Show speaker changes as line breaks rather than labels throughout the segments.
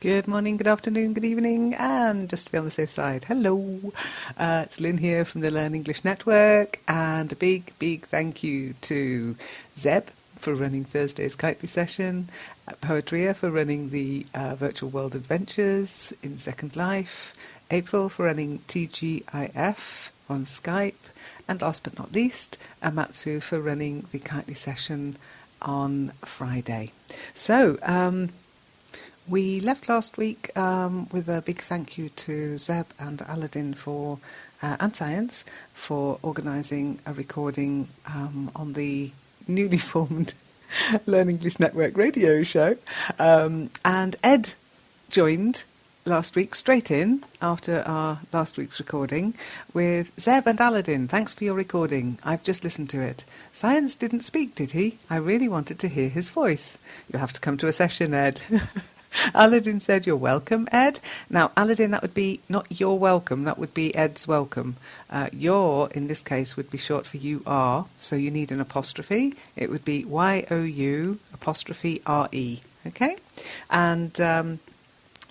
Good morning, good afternoon, good evening, and just to be on the safe side, hello. It's Lynn here from the Learn English Network, and a big thank you to Zeb for running Thursday's Kitely session, Poetria for running the Virtual World Adventures in Second Life, April for running TGIF on Skype, and last but not least, Amatsu for running the Kitely session on Friday. So, we left last week with a big thank you to Zeb and Aladdin and Science for organising a recording on the newly formed Learn English Network radio show. And Ed joined last week straight in after our last week's recording with Zeb and Aladdin. Thanks for your recording. I've just listened to it. Science didn't speak, did he? I really wanted to hear his voice. You'll have to come to a session, Ed. Aladdin said, "You're welcome, Ed." Now, Aladdin, that would be not "you're welcome," that would be Ed's welcome. Your, in this case, would be short for "you are," so you need an apostrophe. It would be Y-O-U apostrophe R-E, okay? And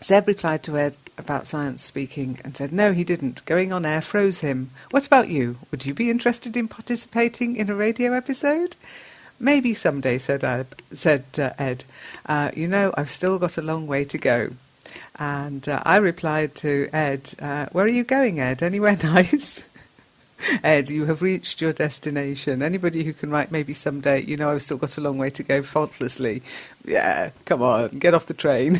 Zeb replied to Ed about Science speaking and said, no, he didn't. Going on air froze him. What about you? Would you be interested in participating in a radio episode? Maybe someday, said Ed. I've still got a long way to go. And I replied to Ed, where are you going, Ed? Anywhere nice? Ed, you have reached your destination. Anybody who can write maybe someday, I've still got a long way to go faultlessly. Yeah, come on, get off the train.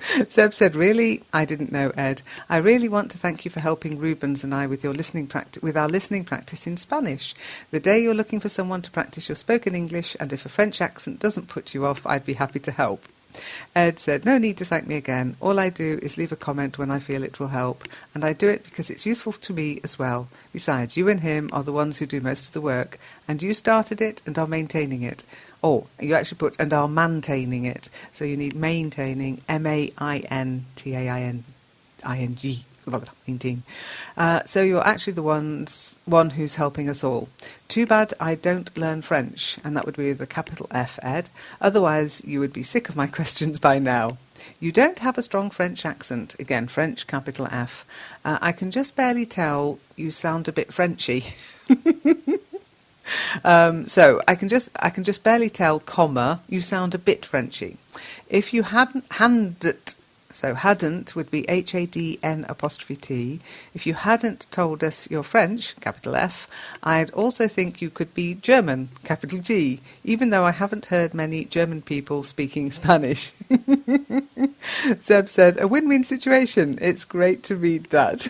Seb said, really? I didn't know, Ed. I really want to thank you for helping Rubens and I with our listening practice in Spanish. The day you're looking for someone to practice your spoken English, and if a French accent doesn't put you off, I'd be happy to help. Ed said, no need to thank me again. All I do is leave a comment when I feel it will help, and I do it because it's useful to me as well. Besides, you and him are the ones who do most of the work, and you started it and are maintaining it. Or you actually put and are maintaining it. So you need maintaining, M-A-I-N-T-A-I-N-I-N-G. Maintain. So you're actually the one who's helping us all. Too bad I don't learn French, and that would be with a capital F, Ed. Otherwise, you would be sick of my questions by now. You don't have a strong French accent. Again, French, capital F. I can just barely tell you sound a bit Frenchy. So I can just barely tell, comma, you sound a bit Frenchy. If you hadn't would be H-A-D-N apostrophe T. If you hadn't told us you're French, capital F, I'd also think you could be German, capital G, even though I haven't heard many German people speaking Spanish. Zeb said, a win-win situation. It's great to read that.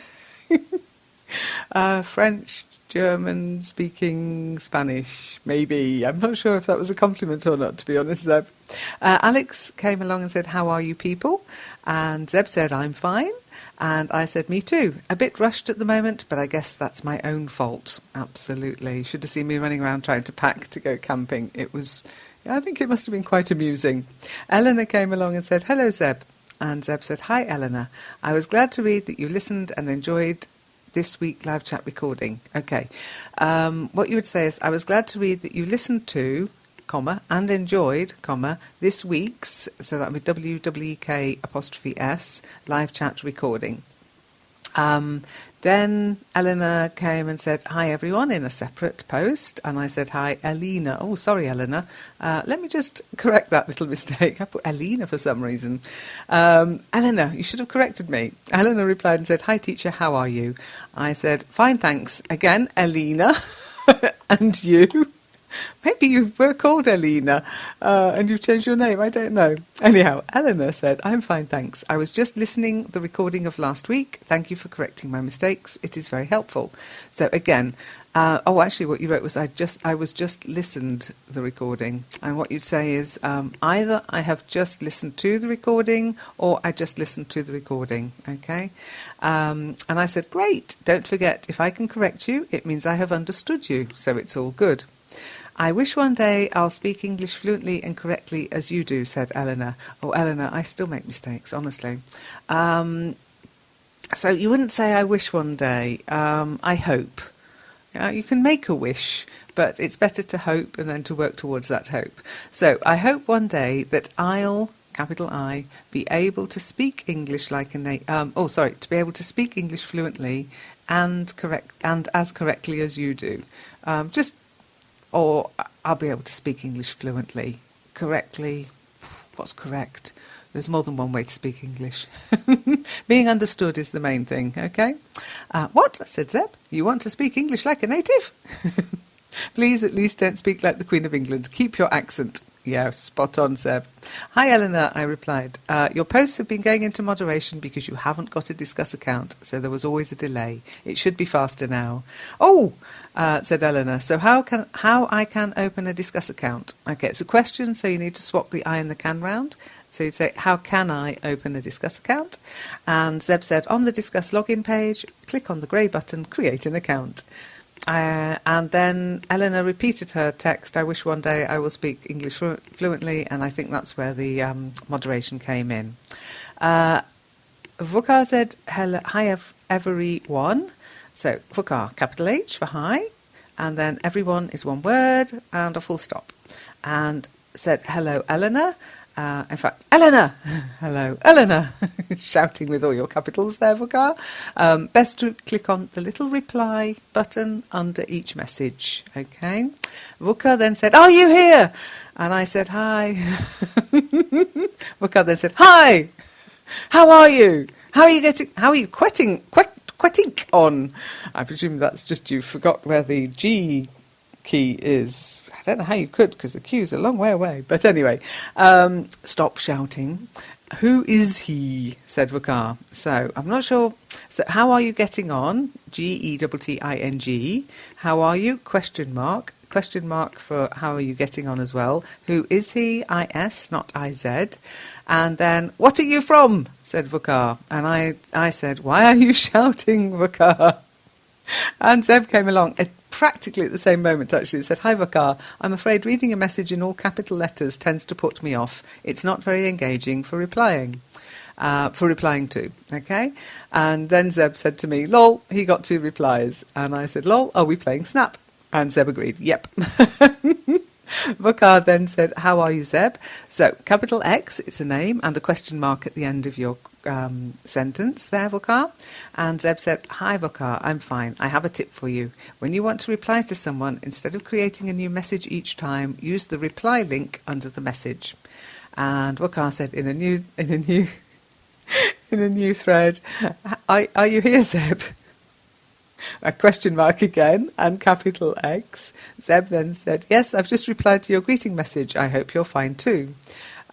French, German, speaking Spanish, maybe. I'm not sure if that was a compliment or not, to be honest, Zeb. Alex came along and said, how are you people? And Zeb said, I'm fine. And I said, me too. A bit rushed at the moment, but I guess that's my own fault. Absolutely. Should have seen me running around trying to pack to go camping. I think it must have been quite amusing. Eleanor came along and said, hello, Zeb. And Zeb said, hi, Eleanor. I was glad to read that you listened and enjoyed this week live chat recording. Okay. What you would say is, I was glad to read that you listened to, comma, and enjoyed, comma, this week's, so that would be WWK apostrophe S, live chat recording. Then Eleanor came and said, hi everyone, in a separate post, and I said, hi Elena. Oh, sorry Eleanor. Let me just correct that little mistake. I put Elena for some reason. Eleanor, you should have corrected me. Eleanor replied and said, hi teacher, how are you? I said, fine thanks. Again, Elena. And you? Maybe you were called Elena and you've changed your name. I don't know. Anyhow, Eleanor said, I'm fine, thanks. I was just listening the recording of last week. Thank you for correcting my mistakes. It is very helpful. So again, actually what you wrote was, I was just listened the recording. And what you'd say is either I have just listened to the recording or I just listened to the recording. Okay. And I said, great. Don't forget, if I can correct you, it means I have understood you. So it's all good. I wish one day I'll speak English fluently and correctly as you do, said Eleanor. Oh, Eleanor, I still make mistakes, honestly. So you wouldn't say I wish one day. I hope. You can make a wish, but it's better to hope and then to work towards that hope. So I hope one day that I'll capital I, be able to speak English like a to be able to speak English fluently and as correctly as you do. Or I'll be able to speak English fluently. Correctly, what's correct? There's more than one way to speak English. Being understood is the main thing, okay? What? said Zeb. You want to speak English like a native? Please at least don't speak like the Queen of England. Keep your accent. Yeah, spot on, Zeb. Hi, Eleanor, I replied. Your posts have been going into moderation because you haven't got a Discuss account, so there was always a delay. It should be faster now. Oh, said Eleanor, so how I can open a Discuss account? Okay, it's a question, so you need to swap the I and the can round. So you'd say, how can I open a Discuss account? And Zeb said, on the Discuss login page, click on the grey button, create an account. And then Eleanor repeated her text, I wish one day I will speak English fluently, and I think that's where the moderation came in. Vukar said, hi everyone. So Vukar, capital H for hi, and then everyone is one word and a full stop. And said, hello Eleanor. In fact, Eleanor! Hello, Eleanor! Shouting with all your capitals there, Vukar. Best to click on the little reply button under each message, okay? Vukar then said, are you here? And I said, hi. Vukar then said, hi! How are you? How are you quetting on? I presume that's just you forgot where the G key is. I don't know how you could, because the Q's a long way away. But anyway, stop shouting. Who is he? Said Vukar. So I'm not sure. So how are you getting on? Getting. How are you? Question mark. Question mark for how are you getting on as well. Who is he? IS, not IZ. And then, what are you from? Said Vukar. And I said, why are you shouting, Vukar? And Zeb came along practically at the same moment, actually. He said, hi, Vukar. I'm afraid reading a message in all capital letters tends to put me off. It's not very engaging for replying to, okay? And then Zeb said to me, lol, he got 2 replies. And I said, lol, are we playing Snap? And Zeb agreed, yep. Vukar then said, how are you, Zeb? So, capital X, it's a name, and a question mark at the end of your sentence there, Vukar. And Zeb said, hi, Vukar, I'm fine. I have a tip for you. When you want to reply to someone, instead of creating a new message each time, use the reply link under the message. And Vukar said, in a new thread, are you here, Zeb? A question mark again, and capital X. Zeb then said, yes, I've just replied to your greeting message. I hope you're fine too.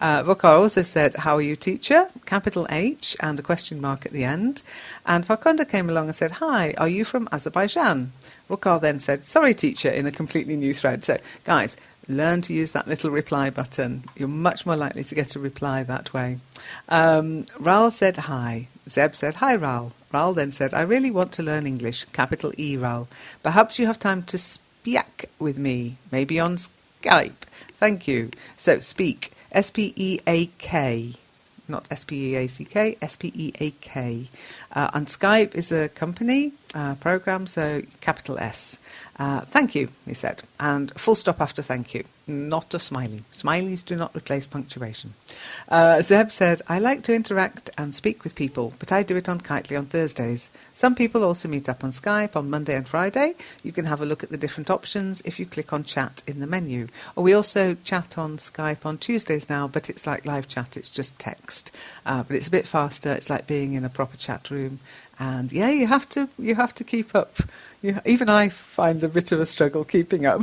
Vukar also said, how are you, teacher? Capital H and a question mark at the end. And Farkonda came along and said, hi, are you from Azerbaijan? Vukar then said, sorry, teacher, in a completely new thread. So, guys, learn to use that little reply button. You're much more likely to get a reply that way. Ral said, hi. Zeb said, hi, Ral. Ral then said, I really want to learn English, capital E, Ral. Perhaps you have time to speak with me, maybe on Skype. Thank you. So, speak, S-P-E-A-K, not S-P-E-A-C-K, S-P-E-A-K. And Skype is a company program, so capital S. Thank you, he said, and full stop after thank you, not a smiley. Smileys do not replace punctuation. Zeb said, I like to interact and speak with people, but I do it on Kitely on Thursdays. Some people also meet up on Skype on Monday and Friday. You can have a look at the different options if you click on chat in the menu. Or we also chat on Skype on Tuesdays now, but it's like live chat, it's just text. But it's a bit faster, it's like being in a proper chat room. And yeah, you have to keep up. Even I find a bit of a struggle keeping up.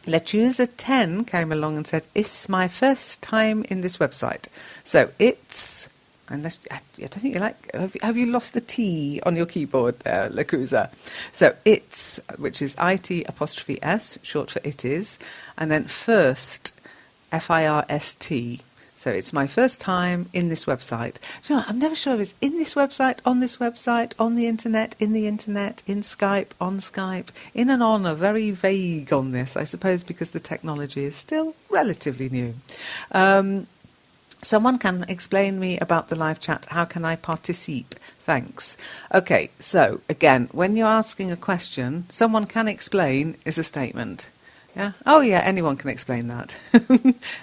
Lechusa 10 came along and said, it's my first time in this website. So it's, unless I don't think you like, have you lost the T on your keyboard there, Lechusa? So it's, which is IT''S, short for it is, and then first, FIRST. So it's my first time in this website. You know, I'm never sure if it's in this website, on the internet, in Skype, on Skype. In and on are very vague on this, I suppose, because the technology is still relatively new. Someone can explain me about the live chat. How can I participate? Thanks. Okay, so again, when you're asking a question, someone can explain is a statement. Yeah. Oh, yeah, anyone can explain that.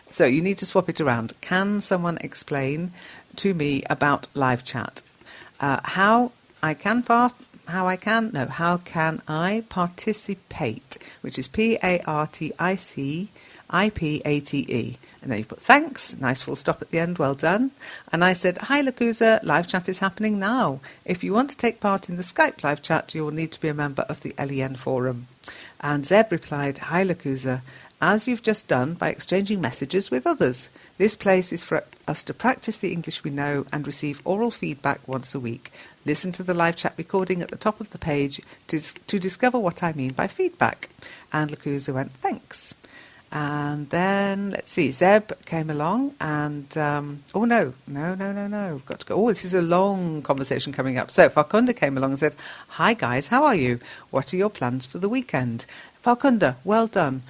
So you need to swap it around. Can someone explain to me about live chat? How I can how can I participate, which is PARTICIPATE. And then you put thanks, nice full stop at the end, well done. And I said, hi Lakuza, live chat is happening now. If you want to take part in the Skype live chat, you will need to be a member of the LEN forum. And Zeb replied, hi Lakuza, as you've just done by exchanging messages with others. This place is for us to practice the English we know and receive oral feedback once a week. Listen to the live chat recording at the top of the page to discover what I mean by feedback. And Lakuza went, thanks. And then, let's see, Zeb came along and, oh no, got to go. Oh, this is a long conversation coming up. So Farkunda came along and said, hi guys, how are you? What are your plans for the weekend? Farkunda, well done.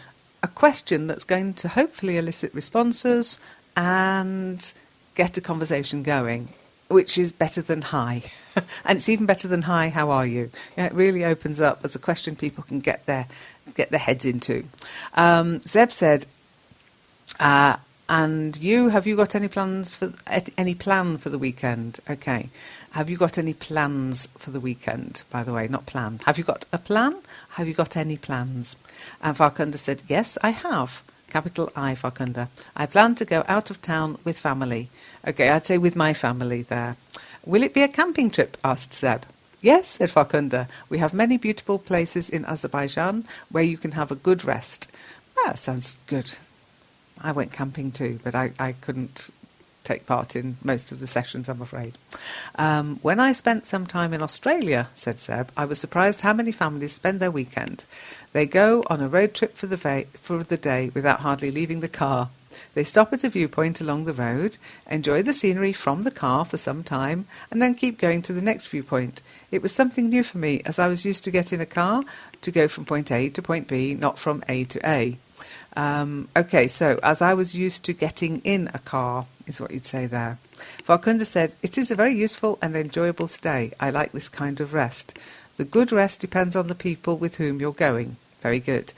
A question that's going to hopefully elicit responses and get a conversation going, which is better than hi. And it's even better than hi, how are you? Yeah, it really opens up as a question people can get their heads into. Zeb said, and have you got any plan for the weekend? Okay. Have you got any plans for the weekend? By the way, not plan. Have you got a plan? Have you got any plans? And Farkunda said, yes, I have. Capital I, Farkunda. I plan to go out of town with family. Okay, I'd say with my family there. Will it be a camping trip? Asked Zeb. Yes, said Farkunda. We have many beautiful places in Azerbaijan where you can have a good rest. That sounds good. I went camping too, but I couldn't take part in most of the sessions, I'm afraid. When I spent some time in Australia, said Zeb, I was surprised how many families spend their weekend. They go on a road trip for the day without hardly leaving the car. They stop at a viewpoint along the road, enjoy the scenery from the car for some time, and then keep going to the next viewpoint. It was something new for me, as I was used to get in a car to go from point A to point B, not from A to A. Okay, so as I was used to getting in a car, is what you'd say there. Farkunda said, it is a very useful and enjoyable stay. I like this kind of rest. The good rest depends on the people with whom you're going. Very good.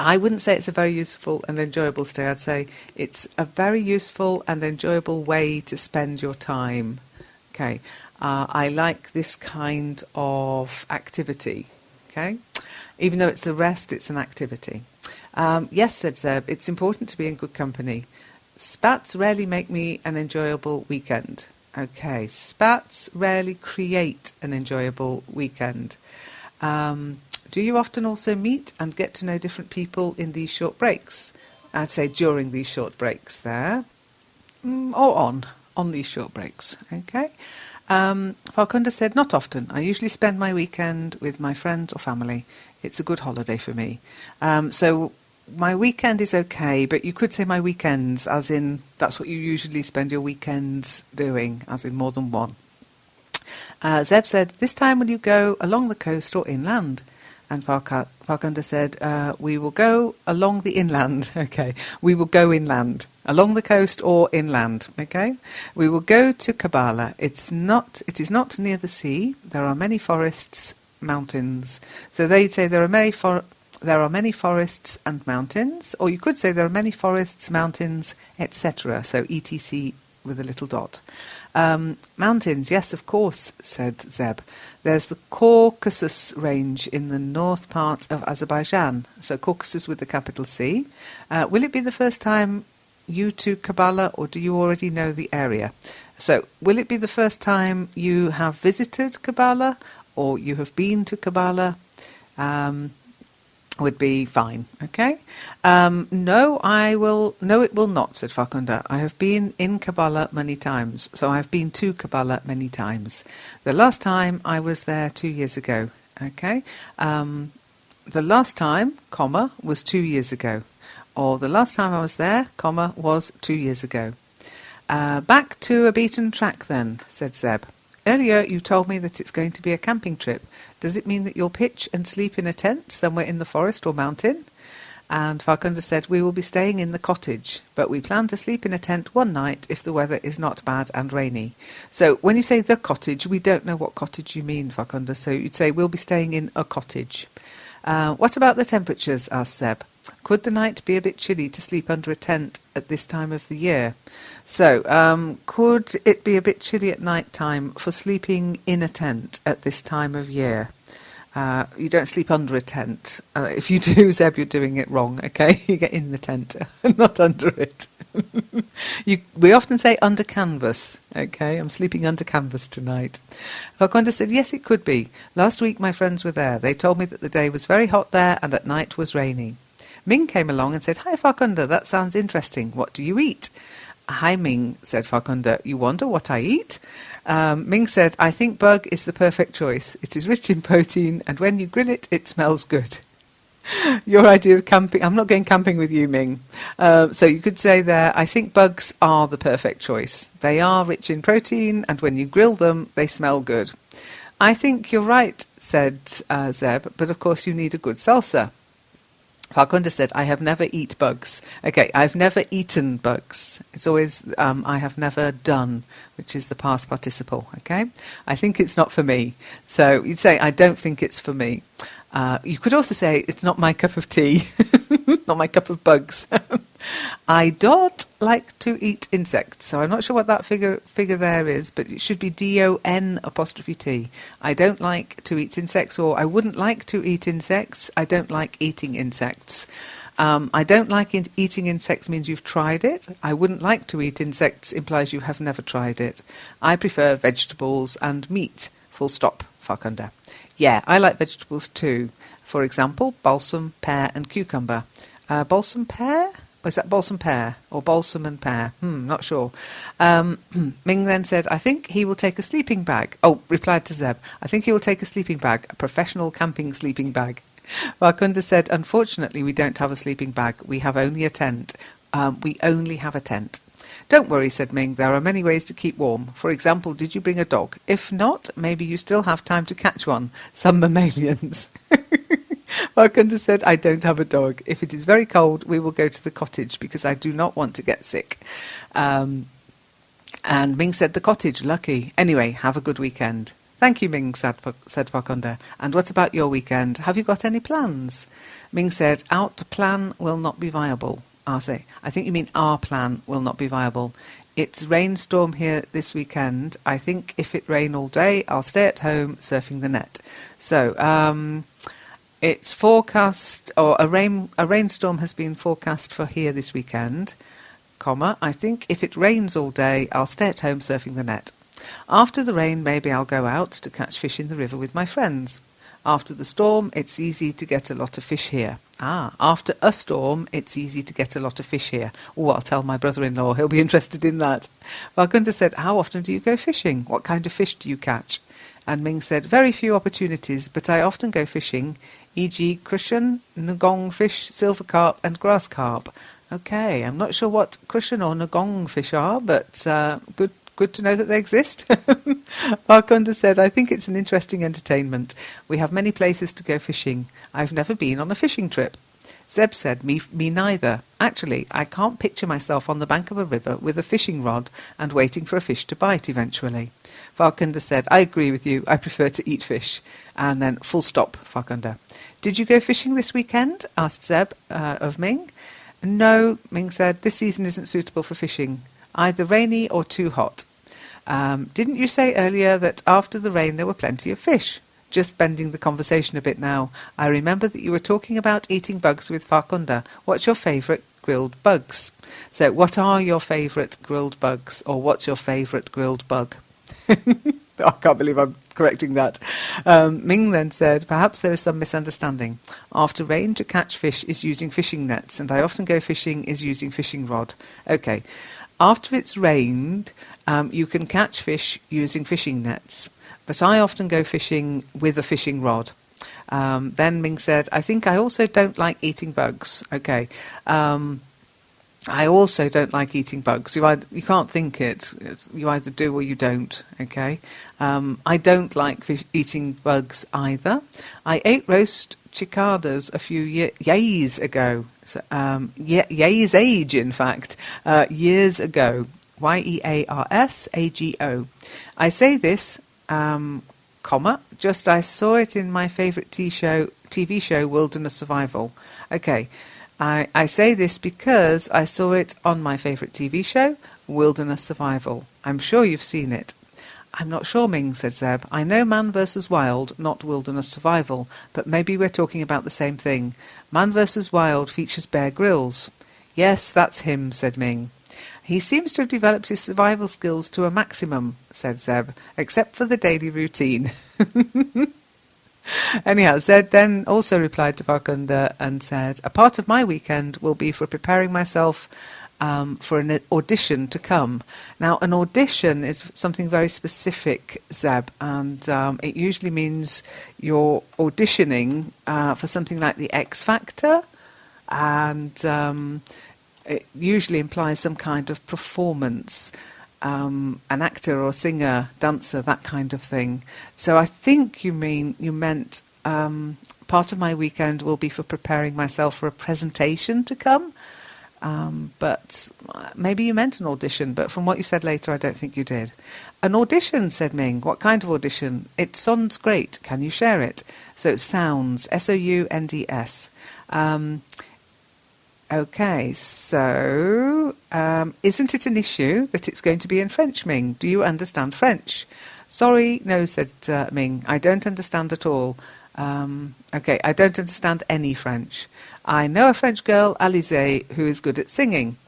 I wouldn't say it's a very useful and enjoyable stay. I'd say it's a very useful and enjoyable way to spend your time. Okay. I like this kind of activity. Okay. Even though it's a rest, it's an activity. Yes, said Zeb, it's important to be in good company. Spats rarely make me an enjoyable weekend. Okay, spats rarely create an enjoyable weekend. Do you often also meet and get to know different people in these short breaks? I'd say during these short breaks there. Or on these short breaks. Okay. Farkunda said, not often. I usually spend my weekend with my friends or family. It's a good holiday for me. So my weekend is okay, but you could say my weekends, as in that's what you usually spend your weekends doing, as in more than one. Zeb said, this time will you go along the coast or inland? And Farkunda said, we will go along the inland. Okay, we will go inland. Along the coast or inland. Okay, we will go to Kabbalah. It is not near the sea. There are many forests, mountains. So they'd say there are many forests and mountains, or you could say there are many forests, mountains, etc. So etc. with a little dot. Mountains, yes, of course, said Zeb. There's the Caucasus range in the north part of Azerbaijan. So Caucasus with the capital C. Will it be the first time you to Kabbalah, or do you already know the area? So will it be the first time you have visited Kabbalah, or you have been to Kabbalah? Would be fine, okay? No, it will not, said Farkunda. I have been in Kabbalah many times, so I have been to Kabbalah many times. The last time I was there 2 years ago, okay? The last time, comma, was 2 years ago. Or the last time I was there, comma, was 2 years ago. Back to a beaten track then, said Zeb. Earlier you told me that it's going to be a camping trip. Does it mean that you'll pitch and sleep in a tent somewhere in the forest or mountain? And Farkunda said, we will be staying in the cottage, but we plan to sleep in a tent one night if the weather is not bad and rainy. So when you say the cottage, we don't know what cottage you mean, Farkunda, so you'd say we'll be staying in a cottage. What about the temperatures? Asked Seb. Could the night be a bit chilly to sleep under a tent at this time of the year? So, could it be a bit chilly at night time for sleeping in a tent at this time of year? You don't sleep under a tent. If you do, Zeb, you're doing it wrong, okay? You get in the tent, not under it. We often say under canvas, okay? I'm sleeping under canvas tonight. Farquhar said, yes, it could be. Last week my friends were there. They told me that the day was very hot there and at night was rainy. Ming came along and said, hi, Farquhar, that sounds interesting. What do you eat? Hi, Ming, said Farquhar. You wonder what I eat? Ming said, I think bug is the perfect choice. It is rich in protein, and when you grill it, it smells good. Your idea of camping, I'm not going camping with you, Ming. So you could say there, I think bugs are the perfect choice. They are rich in protein, and when you grill them, they smell good. I think you're right, said Zeb, but of course you need a good salsa. Farquhar said, I have never eat bugs. Okay, I've never eaten bugs. It's always, I have never done, which is the past participle, okay? I think it's not for me. So you'd say, I don't think it's for me. You could also say, it's not my cup of tea, not my cup of bugs. I don't like to eat insects, so I'm not sure what that figure there is, but it should be DON''T. I don't like to eat insects, or I wouldn't like to eat insects. I don't like eating insects. I don't like eating insects means you've tried it. I wouldn't like to eat insects implies you have never tried it. I prefer vegetables and meat. Full stop, Farquhar. Yeah, I like vegetables too. For example, balsam, pear and cucumber. Balsam pear? Or is that balsam pear? Or balsam and pear? Not sure. Ming then said, I think he will take a sleeping bag. Oh, replied to Zeb, I think he will take a sleeping bag, a professional camping sleeping bag. Farquhar said, unfortunately we don't have a sleeping bag. We have only a tent. We only have a tent. Don't worry, said Ming, there are many ways to keep warm. For example, did you bring a dog? If not, maybe you still have time to catch one. Some mammalians. Farquhar said, I don't have a dog. If it is very cold, we will go to the cottage because I do not want to get sick. And Ming said, the cottage, lucky. Anyway, have a good weekend. Thank you, Ming, said Farquhar. And what about your weekend? Have you got any plans? Ming said, out plan will not be viable. I think you mean our plan will not be viable. It's rainstorm here this weekend. I think if it rain all day, I'll stay at home surfing the net. So, it's forecast, or a rainstorm has been forecast for here this weekend, comma, I think if it rains all day, I'll stay at home surfing the net. After the rain, maybe I'll go out to catch fish in the river with my friends. After the storm, it's easy to get a lot of fish here. After a storm, it's easy to get a lot of fish here. Oh, I'll tell my brother-in-law, he'll be interested in that. Farquhar said, how often do you go fishing? What kind of fish do you catch? And Ming said, very few opportunities, but I often go fishing, e.g. crucian, ngong fish, silver carp and grass carp. Okay, I'm not sure what crucian or ngong fish are, but good to know that they exist. Farquhar said, I think it's an interesting entertainment. We have many places to go fishing. I've never been on a fishing trip. Zeb said, me neither. Actually, I can't picture myself on the bank of a river with a fishing rod and waiting for a fish to bite eventually. Farquhar said, I agree with you. I prefer to eat fish. And then full stop, Farquhar. Did you go fishing this weekend? Asked Zeb of Ming. No, Ming said, this season isn't suitable for fishing. Either rainy or too hot. Didn't you say earlier that after the rain there were plenty of fish? Just bending the conversation a bit now. I remember that you were talking about eating bugs with Farquhar. What's your favourite grilled bugs? So what are your favourite grilled bugs? Or what's your favourite grilled bug? I can't believe I'm correcting that. Ming then said, perhaps there is some misunderstanding. After rain, to catch fish is using fishing nets, and I often go fishing is using fishing rod. Okay. After it's rained, you can catch fish using fishing nets, but I often go fishing with a fishing rod. Then Ming said, I think I also don't like eating bugs. Okay. I also don't like eating bugs. You can't think it. You either do or you don't. Okay. I don't like eating bugs either. I ate roast cicadas a few years ago. So, years age, in fact. Years ago. YEARSAGO. I say this, comma, just I saw it in my favourite TV show Wilderness Survival. Okay, I say this because I saw it on my favourite TV show, Wilderness Survival. I'm sure you've seen it. I'm not sure, Ming, said Zeb. I know Man vs. Wild, not Wilderness Survival, but maybe we're talking about the same thing. Man vs. Wild features Bear Grylls. Yes, that's him, said Ming. He seems to have developed his survival skills to a maximum, said Zeb, except for the daily routine. Anyhow, Zed then also replied to Farkunda and said, a part of my weekend will be for preparing myself for an audition to come. Now, an audition is something very specific, Zeb, and it usually means you're auditioning for something like the X Factor, and it usually implies some kind of performance, an actor or singer, dancer, that kind of thing. So I think you meant part of my weekend will be for preparing myself for a presentation to come. But maybe you meant an audition, but from what you said later, I don't think you did. An audition, said Ming. What kind of audition? It sounds great. Can you share it? So it sounds, S-O-U-N-D-S. Okay, so isn't it an issue that it's going to be in French, Ming? Do you understand French? Sorry, no, said Ming. I don't understand at all. Okay, I don't understand any French. I know a French girl, Alizé, who is good at singing.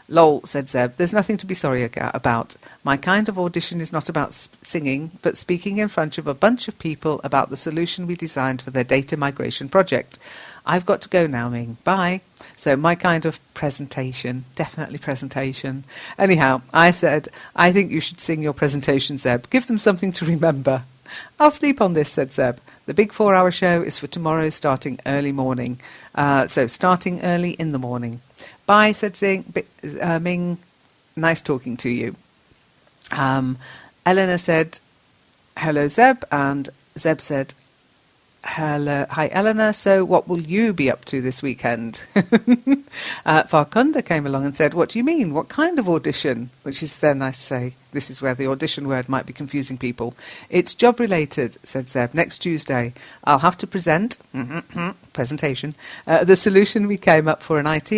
Lol, said Zeb. There's nothing to be sorry about. My kind of audition is not about singing, but speaking in front of a bunch of people about the solution we designed for their data migration project. I've got to go now, Ming. Bye. So my kind of presentation, definitely presentation. Anyhow, I said, I think you should sing your presentation, Zeb. Give them something to remember. I'll sleep on this, said Zeb. The big 4-hour show is for tomorrow starting early morning. So starting early in the morning. Bye, said Ming. Nice talking to you. Eleanor said, hello, Zeb. And Zeb said, hello, hi, Eleanor. So what will you be up to this weekend? Farkunda came along and said, what do you mean? What kind of audition? Which is then nice to say. This is where the audition word might be confusing people. It's job related, said Zeb. Next Tuesday, I'll have to present, presentation, the solution we came up for an IT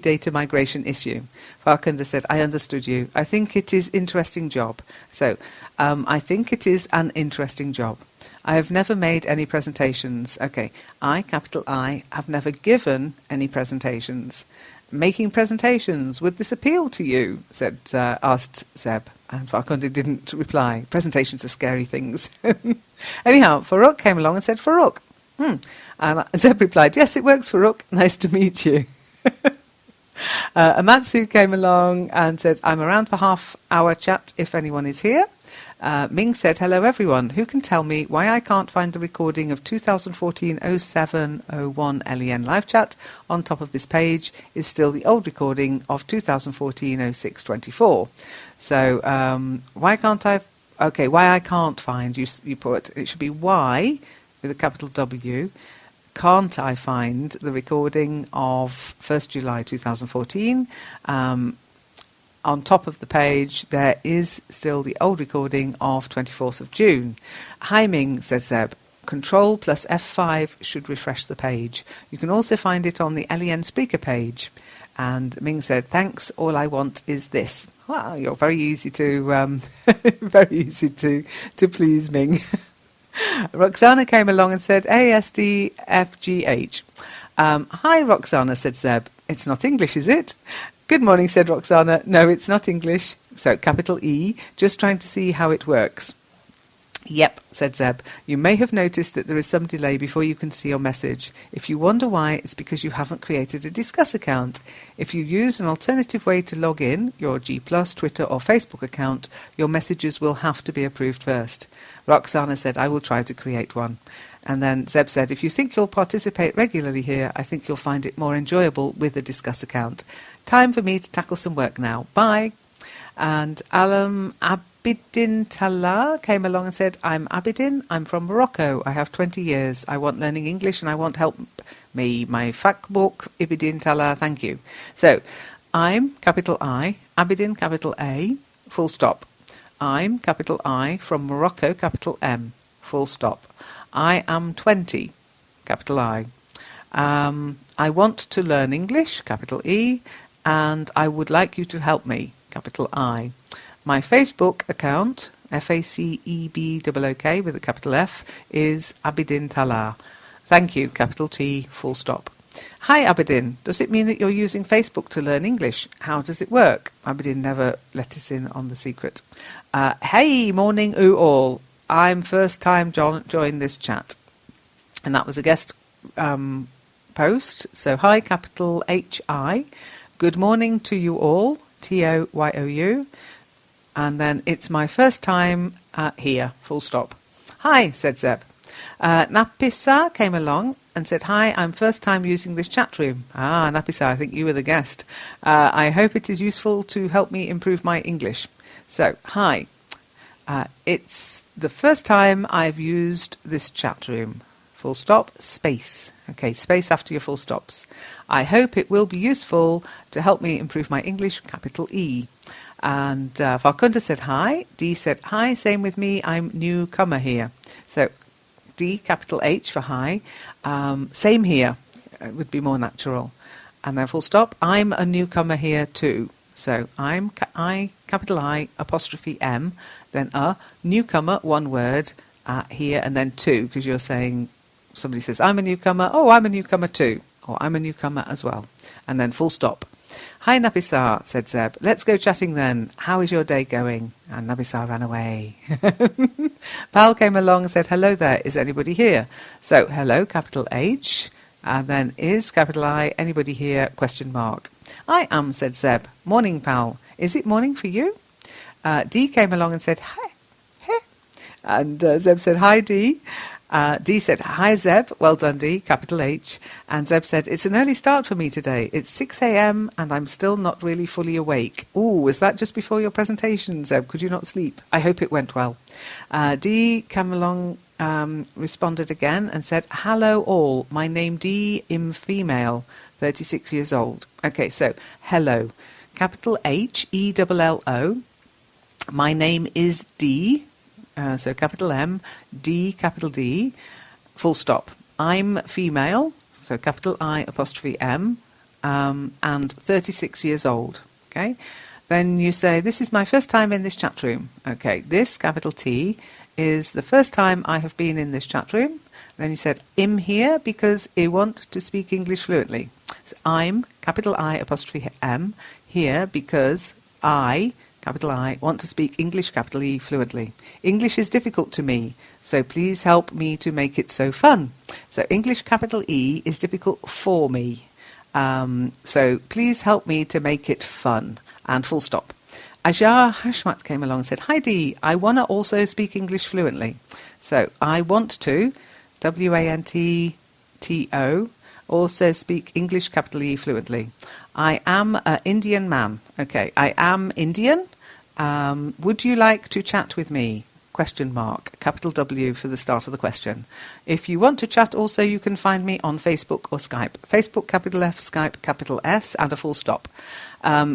data migration issue. Farkunda said, I understood you. I think it is interesting job. So, I think it is an interesting job. I have never made any presentations. Okay, capital I, have never given any presentations. Making presentations, would this appeal to you? Asked Zeb. And Farkunda didn't reply. Presentations are scary things. Anyhow, Farouk came along and said, Farouk. And Zeb replied, yes, it works, Farouk. Nice to meet you. Amatsu came along and said, I'm around for half-hour chat if anyone is here. Ming said, hello everyone. Who can tell me why I can't find the recording of 2014-07-01 LEN Live Chat on top of this page is still the old recording of 2014-06-24. So, why I can't find, you put, it should be why, with a capital W, can't I find the recording of 1st July 2014? On top of the page, there is still the old recording of 24th of June. Hi Ming, said Zeb. Control plus F5 should refresh the page. You can also find it on the LEN speaker page. And Ming said, thanks, all I want is this. Wow, you're very easy to please, Ming. Roxana came along and said, ASDFGH. Hi, Roxana, said Zeb. It's not English, is it? Good morning, said Roxana. No, it's not English. So, capital E, just trying to see how it works. Yep, said Zeb. You may have noticed that there is some delay before you can see your message. If you wonder why, it's because you haven't created a Discuss account. If you use an alternative way to log in, your G+, Twitter or Facebook account, your messages will have to be approved first. Roxana said, I will try to create one. And then Zeb said, if you think you'll participate regularly here, I think you'll find it more enjoyable with a Discuss account. Time for me to tackle some work now. Bye. And Alam Abidin Tala came along and said, I'm Abidin, I'm from Morocco, I have 20 years, I want learning English and I want help me. My fakbook, Abidin Tala, thank you. So, I'm, capital I, Abidin, capital A, full stop. I'm, capital I, from Morocco, capital M, full stop. I am 20. capital I. I want to learn English, capital E, and I would like you to help me, capital I. My Facebook account, FACEBOOK with a capital F, is Abidin Talar. Thank you, capital T, full stop. Hi Abidin, does it mean that you're using Facebook to learn English? How does it work? Abidin never let us in on the secret. Hey, morning all. I'm first time join this chat. And that was a guest post. So hi, capital HI. Good morning to you all, TOYOU. And then it's my first time here, full stop. Hi, said Zeb. Napisa came along and said, hi, I'm first time using this chat room. Napisa, I think you were the guest. I hope it is useful to help me improve my English. So, hi. It's the first time I've used this chat room. Full stop, space. Okay, space after your full stops. I hope it will be useful to help me improve my English, capital E. And Farkunda said hi. D said hi, same with me, I'm newcomer here. So D, capital H for hi. Same here, it would be more natural. And then full stop, I'm a newcomer here too. So I'm capital I, apostrophe M, then a newcomer, one word, here, and then two, because you're saying, somebody says, I'm a newcomer, oh, I'm a newcomer too, or I'm a newcomer as well. And then full stop. Hi Nabisar, said Zeb. Let's go chatting then. How is your day going? And Nabisar ran away. Pal came along and said, hello there, is anybody here? So, hello, capital H, and then is, capital I, anybody here, question mark. I am, said Zeb. Morning, pal. Is it morning for you? D came along and said, hi. And Zeb said, hi, D. D said, hi, Zeb. Well done, D, capital H. And Zeb said, it's an early start for me today. It's 6 a.m. and I'm still not really fully awake. Ooh, was that just before your presentation, Zeb? Could you not sleep? I hope it went well. D came along, responded again and said, hello all. My name D, im female, 36 years old. Okay, so hello. Capital H, E-double-L-O. My name is D. So capital M, D, capital D, full stop. I'm female, so capital I, apostrophe M, and 36 years old. Okay. Then you say, this is my first time in this chat room. Okay. This, capital T, is the first time I have been in this chat room. Then you said, I'm here because I want to speak English fluently. So I'm, capital I, apostrophe M, here because I, capital I, want to speak English, capital E, fluently. English is difficult to me, so please help me to make it so fun. So English, capital E, is difficult for me. So please help me to make it fun. And full stop. Ajar Hashmat came along and said, hi D, I want to also speak English fluently. So I want to, W-A-N-T-T-O, also speak English, capital E, fluently. I am an Indian man. Okay, I am Indian. Would you like to chat with me? Question mark, capital W for the start of the question. If you want to chat also, you can find me on Facebook or Skype. Facebook, capital F, Skype, capital S, and a full stop.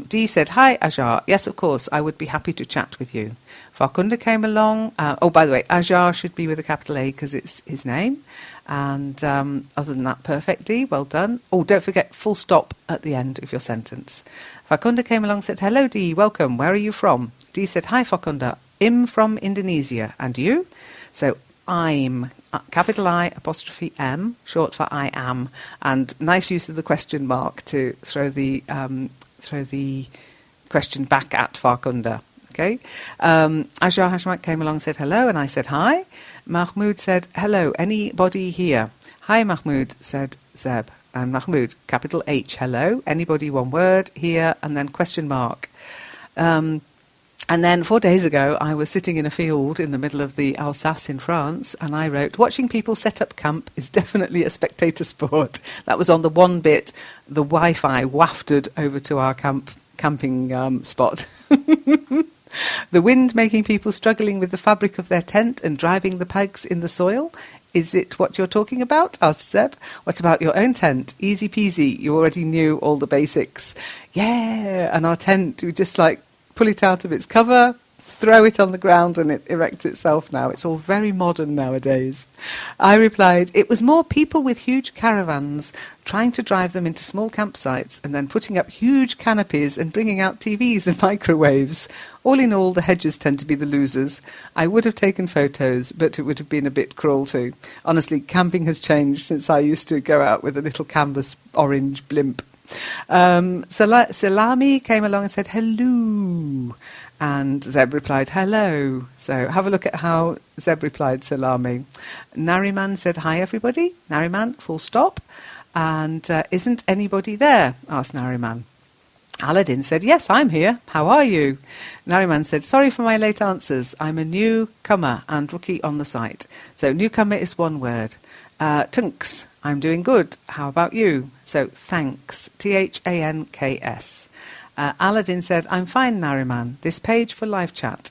D said, hi, Ajar. Yes, of course, I would be happy to chat with you. Farkunda came along. Oh, by the way, Ajar should be with a capital A because it's his name. And other than that, perfect, D, well done. Oh, don't forget full stop at the end of your sentence. Farkunda came along and said, hello, D, welcome. Where are you from? D said, hi, Farkunda. I'm from Indonesia. And you? So I'm, capital I, apostrophe M, short for I am. And nice use of the question mark to throw the question back at Farkunda. Okay. Ajar Hashmat came along and said hello, and I said hi. Mahmoud said, hello, anybody here? Hi, Mahmoud, said Zeb. And Mahmoud, capital H, hello, anybody, one word, here, and then question mark. And then 4 days ago, I was sitting in a field in the middle of the Alsace in France, and I wrote, watching people set up camp is definitely a spectator sport. That was on the one bit the Wi-Fi wafted over to our camping spot. The wind making people struggling with the fabric of their tent and driving the pegs in the soil. Is it what you're talking about? Asked Zeb. What about your own tent? Easy peasy. You already knew all the basics. Yeah. And our tent, we just pull it out of its cover, throw it on the ground and it erects itself now. It's all very modern nowadays. I replied, it was more people with huge caravans trying to drive them into small campsites and then putting up huge canopies and bringing out TVs and microwaves. All in all, the hedges tend to be the losers. I would have taken photos, but it would have been a bit cruel too. Honestly, camping has changed since I used to go out with a little canvas orange blimp. Salami came along and said, hello. And Zeb replied, hello. So have a look at how Zeb replied, Salami. Nariman said, hi, everybody. Nariman, full stop. And isn't anybody there? Asked Nariman. Aladdin said, yes, I'm here. How are you? Nariman said, sorry for my late answers. I'm a newcomer and rookie on the site. So newcomer is one word. Tunks, I'm doing good. How about you? So thanks, Thanks. Aladdin said, I'm fine, Nariman. This page for live chat.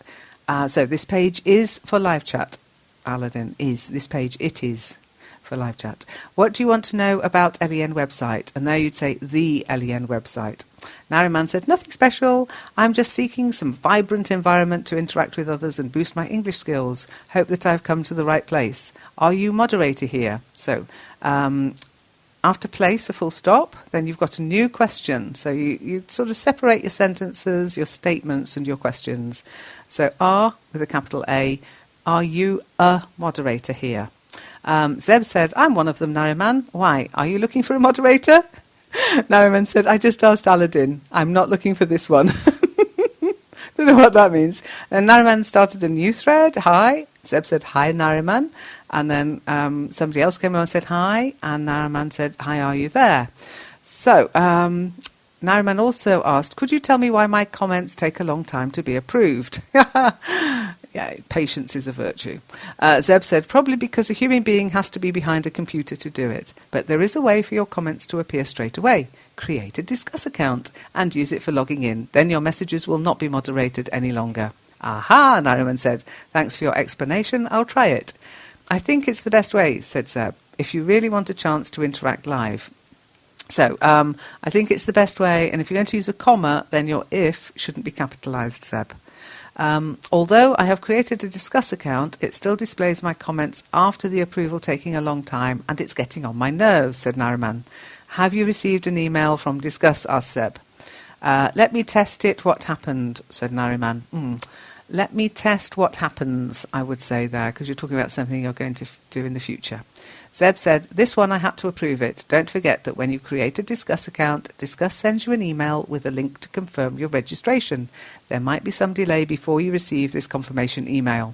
So this page is for live chat. Aladdin is. This page, it is for live chat. What do you want to know about LEN website? And there you'd say the LEN website. Nariman said, nothing special. I'm just seeking some vibrant environment to interact with others and boost my English skills. Hope that I've come to the right place. Are you moderator here? So, after place, a full stop, then you've got a new question. So you sort of separate your sentences, your statements and your questions. So are, with a capital A, are you a moderator here? Zeb said, I'm one of them, Nariman. Why? Are you looking for a moderator? Nariman said, I just asked Aladdin. I'm not looking for this one. Don't know what that means. And Nariman started a new thread. Hi. Zeb said, hi, Nariman. And then somebody else came along and said, hi. And Nariman said, hi, are you there? So Nariman also asked, could you tell me why my comments take a long time to be approved? Yeah, patience is a virtue. Zeb said, probably because a human being has to be behind a computer to do it. But there is a way for your comments to appear straight away. Create a Discuss account and use it for logging in. Then your messages will not be moderated any longer. Aha, Nariman said. Thanks for your explanation. I'll try it. I think it's the best way, said Zeb, if you really want a chance to interact live. So, I think it's the best way, and if you're going to use a comma, then your if shouldn't be capitalised, Zeb. Although I have created a Discuss account, it still displays my comments after the approval taking a long time, and it's getting on my nerves, said Nariman. Have you received an email from Discuss? Asked Zeb. Let me test it. What happened? Said Nariman. Let me test what happens, I would say there, because you're talking about something you're going to do in the future. Zeb said, this one I had to approve it. Don't forget that when you create a Discuss account, Discuss sends you an email with a link to confirm your registration. There might be some delay before you receive this confirmation email.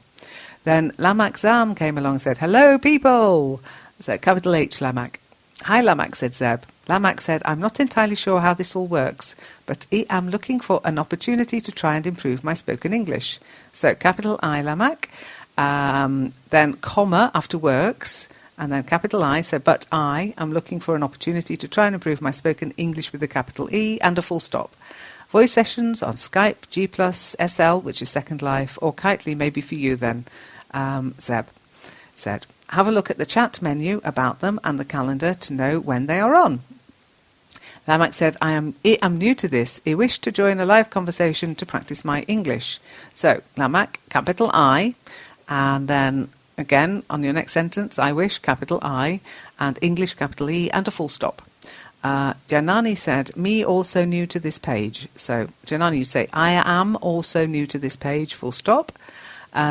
Then Lamak Zam came along and said, hello, people. So capital H, Lamak. Hi, Lamak, said Zeb. Lamak said, I'm not entirely sure how this all works, but I am looking for an opportunity to try and improve my spoken English. So capital I, Lamak, then comma after works, and then capital I, so but I am looking for an opportunity to try and improve my spoken English with a capital E and a full stop. Voice sessions on Skype, G+, SL, which is Second Life, or Kitely may be for you then, Zeb said. Have a look at the chat menu about them and the calendar to know when they are on. Lamak said, I am new to this. I wish to join a live conversation to practice my English. So, Lamak, capital I, and then again, on your next sentence, I wish, capital I, and English, capital E, and a full stop. Janani said, me also new to this page. So, Janani, you say, I am also new to this page, full stop.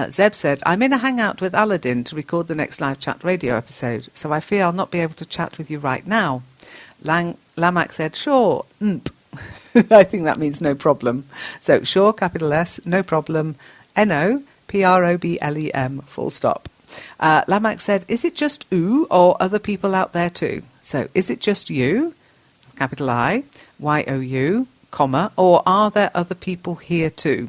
Zeb said, I'm in a hangout with Aladdin to record the next live chat radio episode, so I fear I'll not be able to chat with you right now. Lamak said, sure, I think that means no problem. So, sure, capital S, no problem, N-O, P-R-O-B-L-E-M, full stop. Lamak said, is it just oo or other people out there too? So, is it just you, capital I, Y-O-U, comma, or are there other people here too?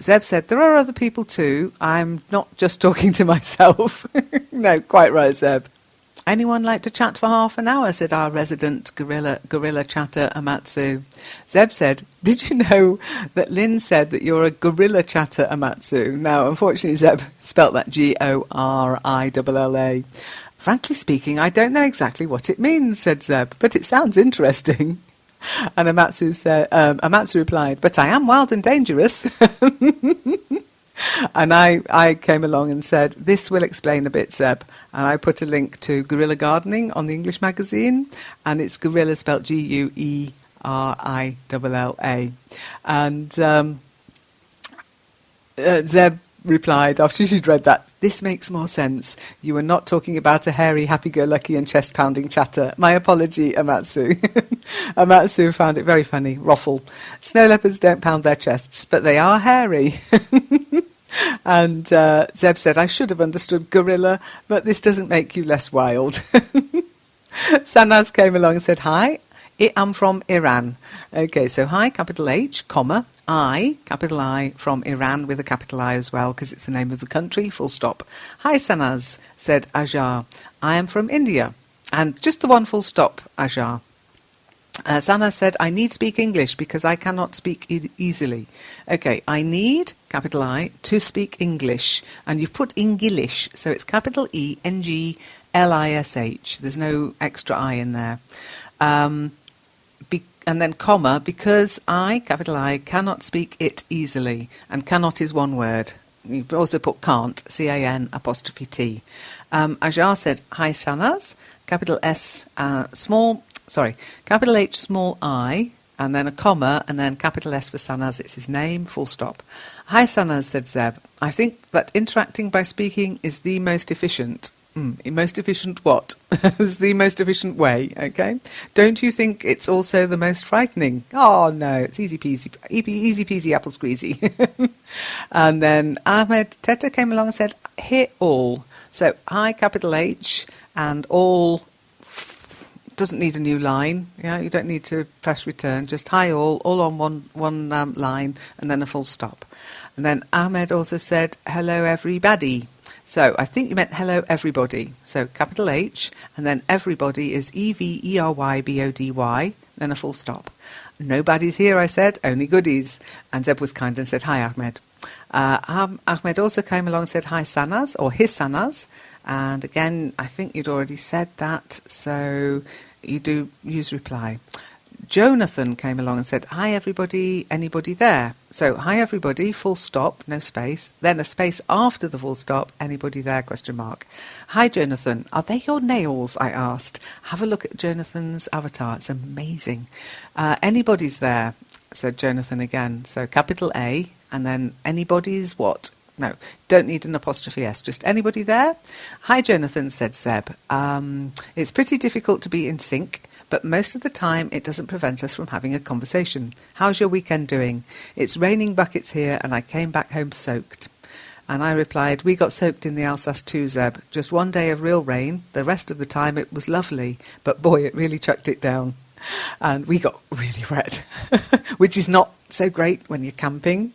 Zeb said, there are other people too. I'm not just talking to myself. No, quite right, Zeb. Anyone like to chat for half an hour, said our resident gorilla chatter, Amatsu. Zeb said, did you know that Lynn said that you're a gorilla chatter, Amatsu? Now, unfortunately, Zeb spelt that Gorilla. Frankly speaking, I don't know exactly what it means, said Zeb, but it sounds interesting. And Amatsu replied, "But I am wild and dangerous." And I came along and said, "This will explain a bit, Zeb." And I put a link to Guerrilla Gardening on the English magazine, and it's Guerrilla spelt Guerilla. And Zeb replied, after she'd read that, "This makes more sense. You were not talking about a hairy, happy-go-lucky and chest-pounding chatter. My apology, Amatsu." Amatsu found it very funny. Ruffle. Snow leopards don't pound their chests, but they are hairy. And Zeb said, "I should have understood gorilla, but this doesn't make you less wild." Sanaz came along and said, "Hi, I am from Iran." Okay, so hi, capital H, comma, I, capital I, from Iran with a capital I as well, because it's the name of the country, full stop. "Hi, Sanaz," said Ajar. "I am from India." And just the one full stop, Ajar. Sanaz said, "I need speak English because I cannot speak easily." Okay, I need, capital I, to speak English. And you've put English, so it's capital E-N-G-L-I-S-H. There's no extra I in there. And then comma, because I, capital I, cannot speak it easily. And cannot is one word. You can also put can't, C-A-N apostrophe T. Ajar said, "Hi, Sanaz," capital S, capital H, small I, and then a comma, and then capital S for Sanaz, it's his name, full stop. "Hi, Sanaz," said Zeb. "I think that interacting by speaking is the most efficient." Most efficient what? It's the most efficient way, okay? "Don't you think it's also the most frightening?" Oh, no, it's easy peasy, apple squeezy. And then Ahmed Teta came along and said, "Here all." So, hi, capital H, and all doesn't need a new line. Yeah, you don't need to press return. Just hi all on one line, and then a full stop. And then Ahmed also said, "Hello, everybody." So I think you meant hello, everybody. So capital H, and then everybody is E-V-E-R-Y-B-O-D-Y, then a full stop. "Nobody's here," I said, "only goodies." And Zeb was kind and said, "Hi, Ahmed." Ahmed also came along and said, "Hi, Sanaz," or his Sanaz. And again, I think you'd already said that, so you do use reply. Jonathan came along and said, "Hi, everybody, anybody there?" So, hi, everybody, full stop, no space, then a space after the full stop, anybody there, question mark. "Hi, Jonathan, are they your nails?" I asked. Have a look at Jonathan's avatar, it's amazing. "Anybody's there," said Jonathan again. So, capital A, and then anybody's what? No, don't need an apostrophe S, just anybody there? "Hi, Jonathan," said Zeb. It's pretty difficult to be in sync, but most of the time it doesn't prevent us from having a conversation. How's your weekend doing? It's raining buckets here and I came back home soaked." And I replied, "We got soaked in the Alsace too, Zeb. Just one day of real rain. The rest of the time it was lovely, but boy, it really chucked it down. And we got really wet, which is not so great when you're camping.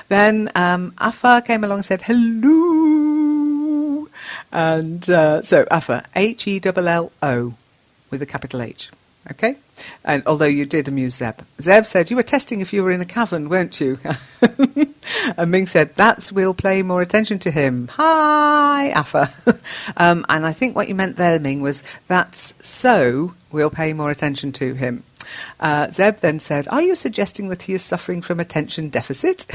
Then Afa came along and said, "Hello." And so Afa, H-E-L-L-O with a capital H. Okay? And although you did amuse Zeb. Zeb said, "You were testing if you were in a cavern, weren't you?" And Ming said, "We'll pay more attention to him." Hi, Afa. And I think what you meant there, Ming, was that's so we'll pay more attention to him. Zeb then said, "Are you suggesting that he is suffering from attention deficit?"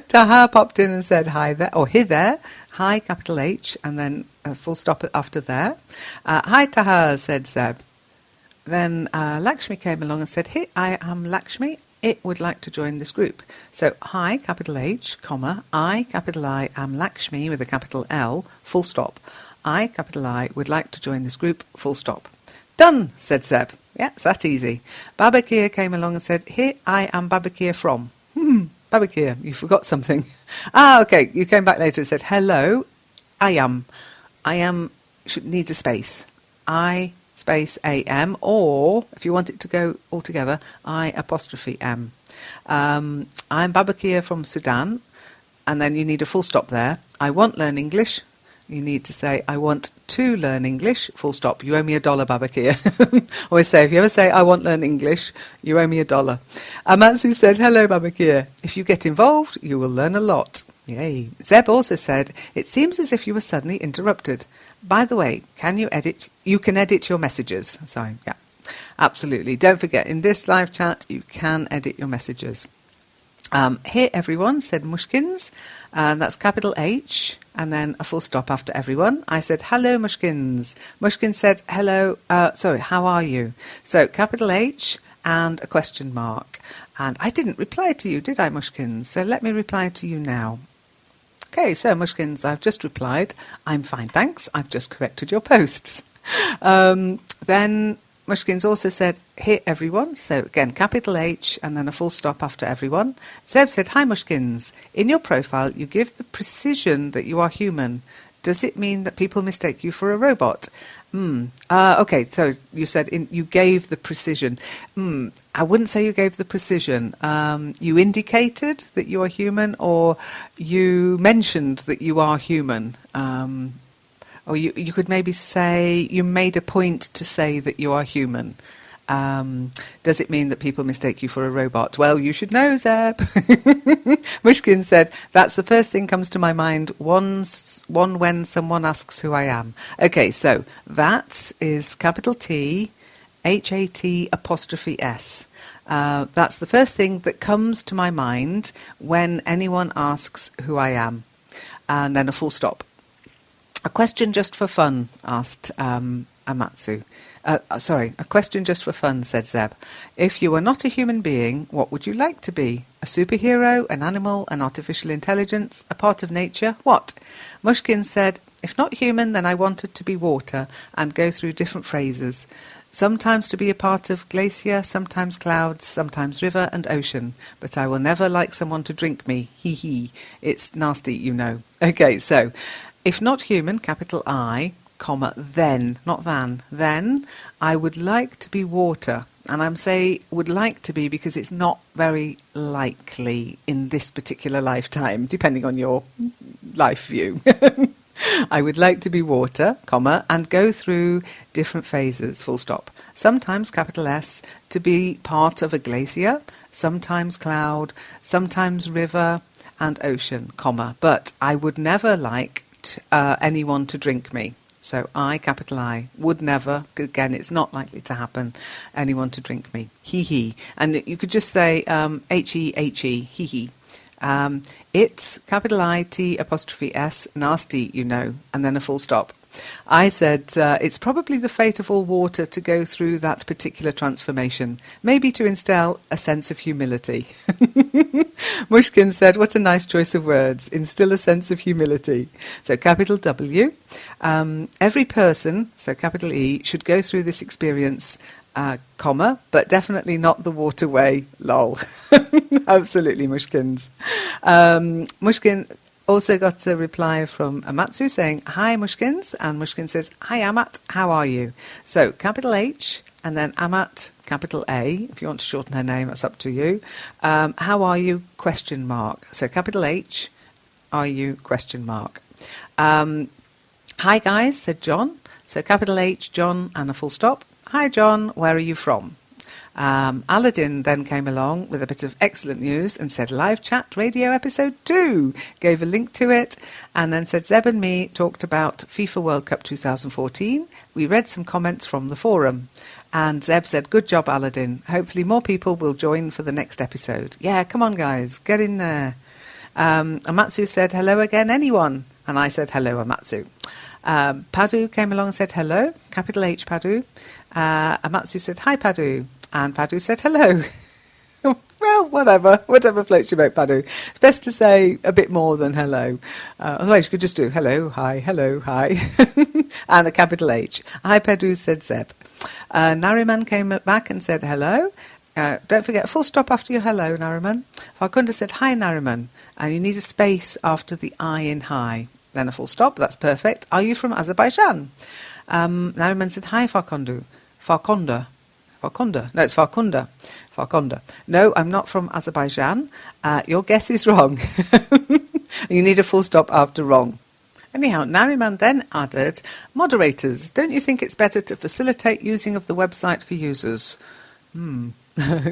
Taha popped in and said, "Hi there," or "Hi there." Hi, capital H, and then a full stop after there. "Hi, Taha," said Zeb. Then Lakshmi came along and said, "Hey, I am Lakshmi. I would like to join this group." So, hi, capital H, comma, I, capital I, am Lakshmi with a capital L, full stop. I, capital I, would like to join this group, full stop. "Done," said Zeb. Yeah, it's that easy. Babakir came along and said, "Here, I am Babakir from." Babakir, you forgot something. Okay, you came back later and said, "Hello, I am." Should need a space. I, space A-M, or, if you want it to go all together, I apostrophe M. I'm Babakir from Sudan, and then you need a full stop there. I want learn English. You need to say, I want to learn English, full stop. You owe me $1, Babakir. Always say, if you ever say, I want learn English, you owe me $1. Amatsu said, "Hello, Babakir. If you get involved, you will learn a lot." Yay. Zeb also said, "It seems as if you were suddenly interrupted. By the way, you can edit your messages." Sorry, yeah. Absolutely. Don't forget, in this live chat, you can edit your messages. Hey everyone, said Mushkins, and that's capital H, and then a full stop after everyone. I said, hello Mushkins. Mushkins said, hello, how are you? So capital H and a question mark. And I didn't reply to you, did I, Mushkins? So let me reply to you now. Okay, so Mushkins, I've just replied. I'm fine, thanks. I've just corrected your posts. Then Mushkins also said, hey everyone, so again, capital H and then a full stop after everyone. Zeb said, hi Mushkins, in your profile you give the precision that you are human. Does it mean that people mistake you for a robot? Okay, so you said you gave the precision. I wouldn't say you gave the precision. You indicated that you are human, or you mentioned that you are human. Or you could maybe say you made a point to say that you are human. Does it mean that people mistake you for a robot? Well, you should know, Zeb. Mushkin said, that's the first thing comes to my mind when someone asks who I am. Okay, so that is capital T, H-A-T apostrophe S. That's the first thing that comes to my mind when anyone asks who I am. And then a full stop. A question just for fun, asked Amatsu. A question just for fun, said Zeb. If you were not a human being, what would you like to be? A superhero, an animal, an artificial intelligence, a part of nature? What? Mushkin said, if not human, then I wanted to be water and go through different phases. Sometimes to be a part of glacier, sometimes clouds, sometimes river and ocean. But I will never like someone to drink me. Hee hee. It's nasty, you know. Okay, so if not human, capital I, comma, then, not than, then I would like to be water. And I'm saying would like to be because it's not very likely in this particular lifetime, depending on your life view. I would like to be water, comma, and go through different phases, full stop. Sometimes, capital S, to be part of a glacier, sometimes cloud, sometimes river and ocean, comma. But I would never like anyone to drink me. So I, capital I, would never, again, it's not likely to happen, anyone to drink me. Hee hee. And you could just say H-E-H-E, hee hee. It's capital I-T apostrophe S, nasty, you know, and then a full stop. I said, it's probably the fate of all water to go through that particular transformation, maybe to instill a sense of humility. Mushkin said, what a nice choice of words, instill a sense of humility. So capital W, every person, so capital E, should go through this experience, comma, but definitely not the waterway, lol. Absolutely, Mushkins. Mushkin also got a reply from Amatsu saying, hi Mushkins, and Mushkin says, hi Amat, how are you? So capital H and then Amat, capital A. If you want to shorten her name, that's up to you. How are you? Question mark. So capital H, are you? Question mark. Hi guys, said John. So capital H, John, and a full stop. Hi John, where are you from? Aladdin then came along with a bit of excellent news and said live chat radio episode 2, gave a link to it, and then said Zeb and me talked about FIFA World Cup 2014. We read some comments from the forum, and Zeb said good job Aladdin, hopefully more people will join for the next episode. Yeah, come on guys, get in there. Amatsu said hello again anyone, and I said hello Amatsu. Padu came along and said hello, capital H Padu. Amatsu said hi Padu. And Padu said hello. Well, whatever floats your boat, Padu. It's best to say a bit more than hello. Otherwise, you could just do hello, hi, and a capital H. Hi, Padu, said Zeb. Nariman came back and said hello. Don't forget a full stop after your hello, Nariman. Farkunda said hi, Nariman. And you need a space after the I in hi. Then a full stop, that's perfect. Are you from Azerbaijan? Nariman said hi, Farkonda. No, it's Farkunda. No, I'm not from Azerbaijan. Your guess is wrong. You need a full stop after wrong. Anyhow, Nariman then added, moderators, don't you think it's better to facilitate using of the website for users?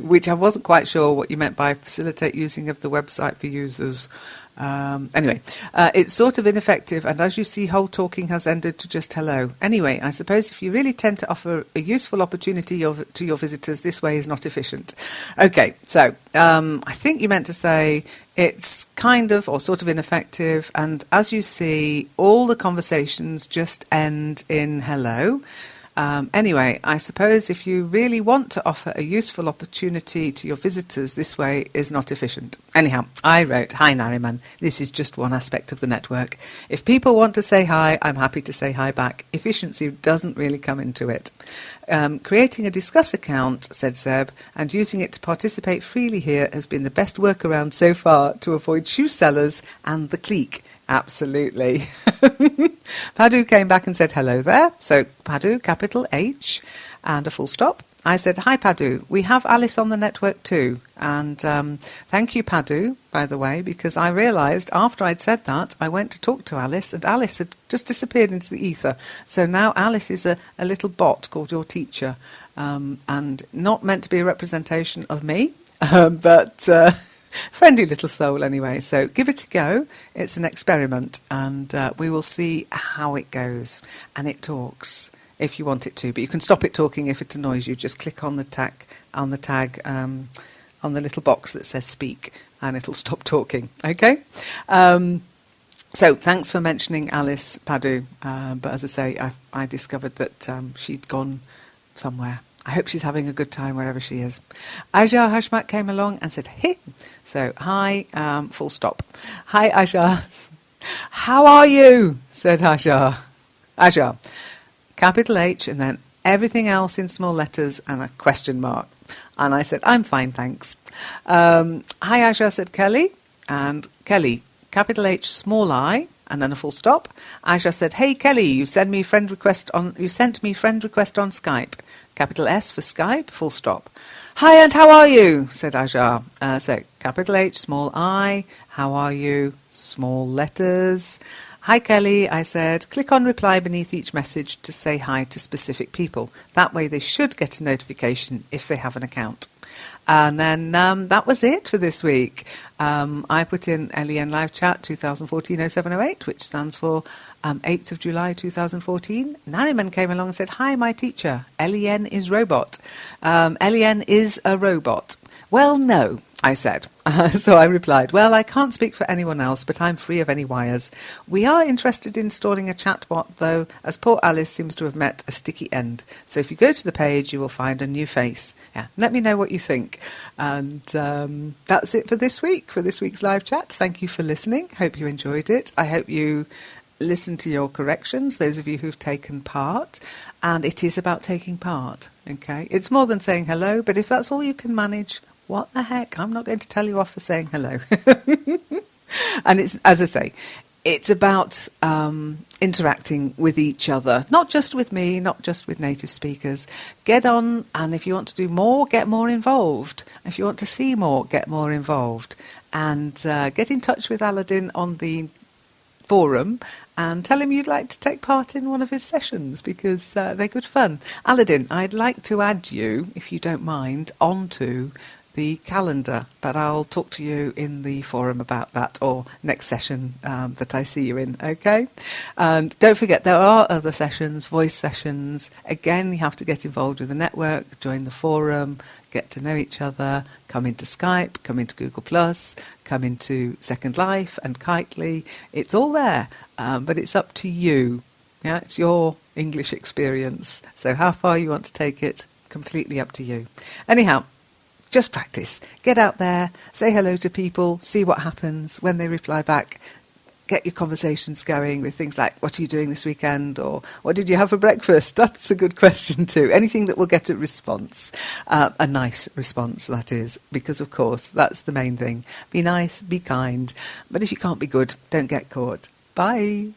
which I wasn't quite sure what you meant by facilitate using of the website for users. Anyway, it's sort of ineffective, and as you see, whole talking has ended to just hello. Anyway, I suppose if you really tend to offer a useful opportunity to your visitors, this way is not efficient. Okay, so I think you meant to say it's kind of or sort of ineffective, and as you see, all the conversations just end in hello. Anyway, I suppose if you really want to offer a useful opportunity to your visitors, this way is not efficient. Anyhow, I wrote, "Hi Nariman, this is just one aspect of the network. If people want to say hi, I'm happy to say hi back. Efficiency doesn't really come into it. Creating a Discuss account," said Seb, "and using it to participate freely here has been the best workaround so far to avoid shoe sellers and the clique." Absolutely. Padu came back and said hello there. So Padu, capital H and a full stop. I said, "Hi Padu, we have Alice on the network too." And thank you Padu, by the way, because I realised after I'd said that, I went to talk to Alice and Alice had just disappeared into the ether. So now Alice is a little bot called your teacher, and not meant to be a representation of me, but... friendly little soul anyway, so give it a go. It's an experiment, and we will see how it goes. And it talks if you want it to, but you can stop it talking if it annoys you. Just click on the tag on the little box that says speak, and it'll stop talking. Okay. So thanks for mentioning Alice, Padu, but as I say, I discovered that she'd gone somewhere. I hope she's having a good time wherever she is. Ajar Hashmat came along and said, "Hey." So, hi, full stop. "Hi, Ajar." "How are you?" said Ajar. Ajar. Capital H and then everything else in small letters and a question mark. And I said, "I'm fine, thanks." "Hi, Ajar," said Kelly. And Kelly, capital H, small I, and then a full stop. Ajar said, "Hey, Kelly, you sent me friend request on Skype." Capital S for Skype, full stop. "Hi, and how are you?" said Ajar. So, capital H, small I, how are you? Small letters. "Hi, Kelly," I said. "Click on reply beneath each message to say hi to specific people. That way they should get a notification if they have an account." And then that was it for this week. I put in LEN Live Chat 2014-0708, which stands for 8th of July 2014. Nariman came along and said, "Hi, my teacher. LEN is robot." LEN is a robot. "Well, no," I said. So I replied, "Well, I can't speak for anyone else, but I'm free of any wires. We are interested in installing a chatbot, though, as poor Alice seems to have met a sticky end. So if you go to the page, you will find a new face. Yeah, let me know what you think." And that's it for this week, for this week's live chat. Thank you for listening. Hope you enjoyed it. I hope you listen to your corrections, those of you who've taken part. And it is about taking part, okay? It's more than saying hello, but if that's all you can manage, what the heck? I'm not going to tell you off for saying hello. And it's, as I say, it's about interacting with each other, not just with me, not just with native speakers. Get on, and if you want to do more, get more involved. If you want to see more, get more involved. And get in touch with Aladdin on the forum and tell him you'd like to take part in one of his sessions, because they're good fun. Aladdin, I'd like to add you, if you don't mind, onto the calendar, but I'll talk to you in the forum about that, or next session that I see you in, okay? And don't forget, there are other sessions, voice sessions. Again, you have to get involved with the network, join the forum, get to know each other, come into Skype, come into Google+, come into Second Life and Kitely. It's all there, but it's up to you. Yeah, it's your English experience. So how far you want to take it, completely up to you. Anyhow, just practice. Get out there, say hello to people, see what happens when they reply back. Get your conversations going with things like, "What are you doing this weekend?" or "What did you have for breakfast?" That's a good question too. Anything that will get a response, a nice response, that is, because of course that's the main thing. Be nice, be kind, but if you can't be good, don't get caught. Bye.